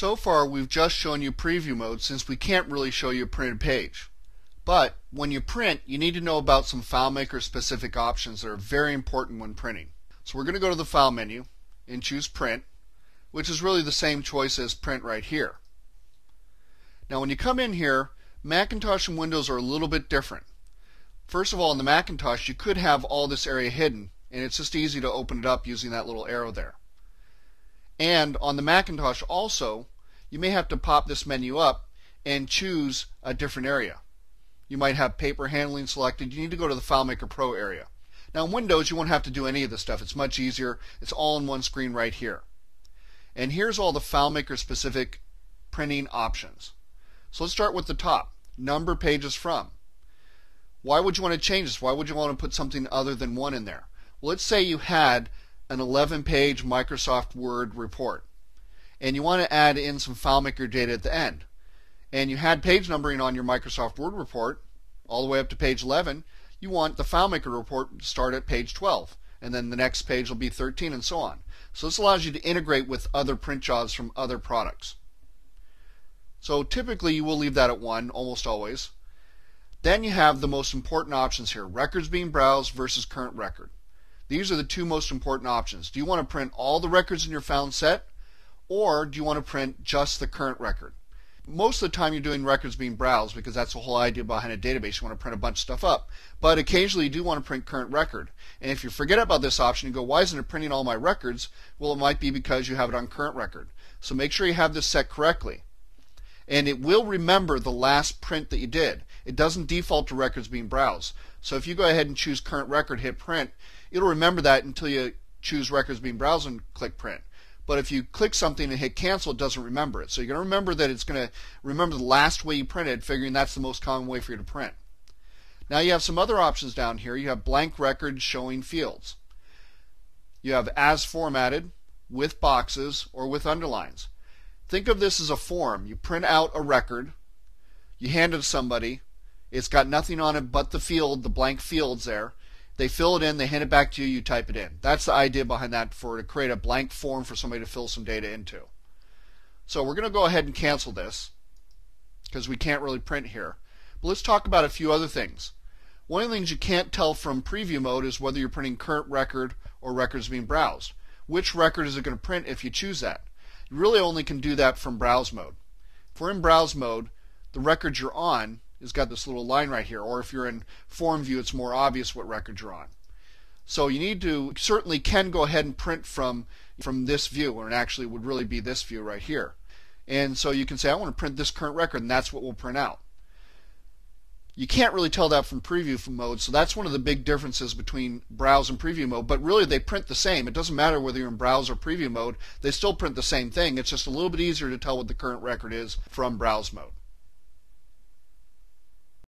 So far we've just shown you preview mode since we can't really show you a printed page. But when you print, you need to know about some FileMaker specific options that are very important when printing. So we're going to go to the File menu and choose Print, which is really the same choice as Print right here. Now when you come in here, Macintosh and Windows are a little bit different. First of all, in the Macintosh you could have all this area hidden, and it's just easy to open it up using that little arrow there. And on the Macintosh also, you may have to pop this menu up and choose a different area. You might have paper handling selected. You need to go to the FileMaker Pro area. Now in Windows you won't have to do any of this stuff. It's much easier. It's all in one screen right here. And here's all the FileMaker specific printing options. So let's start with the top. Number pages from. Why would you want to change this? Why would you want to put something other than 1 in there? Well, let's say you had an 11-page Microsoft Word report and you want to add in some FileMaker data at the end. And you had page numbering on your Microsoft Word report all the way up to page 11. You want the FileMaker report to start at page 12, and then the next page will be 13, and so on. So this allows you to integrate with other print jobs from other products. So typically you will leave that at 1, almost always. Then you have the most important options here, records being browsed versus current record. These are the two most important options. Do you want to print all the records in your found set, or do you want to print just the current record? Most of the time you're doing records being browsed because that's the whole idea behind a database. You want to print a bunch of stuff up. But occasionally you do want to print current record. And if you forget about this option and go, why isn't it printing all my records? Well, it might be because you have it on current record. So make sure you have this set correctly. And it will remember the last print that you did. It doesn't default to records being browsed. So if you go ahead and choose current record, hit print, it'll remember that until you choose records being browsed and click print. But if you click something and hit cancel, it doesn't remember it. So you're going to remember that it's going to remember the last way you printed, figuring that's the most common way for you to print. Now you have some other options down here. You have blank records showing fields. You have as formatted, with boxes, or with underlines. Think of this as a form. You print out a record, you hand it to somebody, it's got nothing on it but the field, the blank fields there. They fill it in, they hand it back to you, you type it in. That's the idea behind that, to create a blank form for somebody to fill some data into. So we're going to go ahead and cancel this because we can't really print here. But let's talk about a few other things. One of the things you can't tell from preview mode is whether you're printing current record or records being browsed. Which record is it going to print if you choose that? You really only can do that from browse mode. If we're in browse mode, the record you're on has got this little line right here, or if you're in form view, it's more obvious what record you're on. So you need to, certainly can go ahead and print from this view, and actually would really be this view right here. And so you can say, I want to print this current record, and that's what we'll print out. You can't really tell that from preview mode, so that's one of the big differences between browse and preview mode, but really they print the same. It doesn't matter whether you're in browse or preview mode, they still print the same thing. It's just a little bit easier to tell what the current record is from browse mode.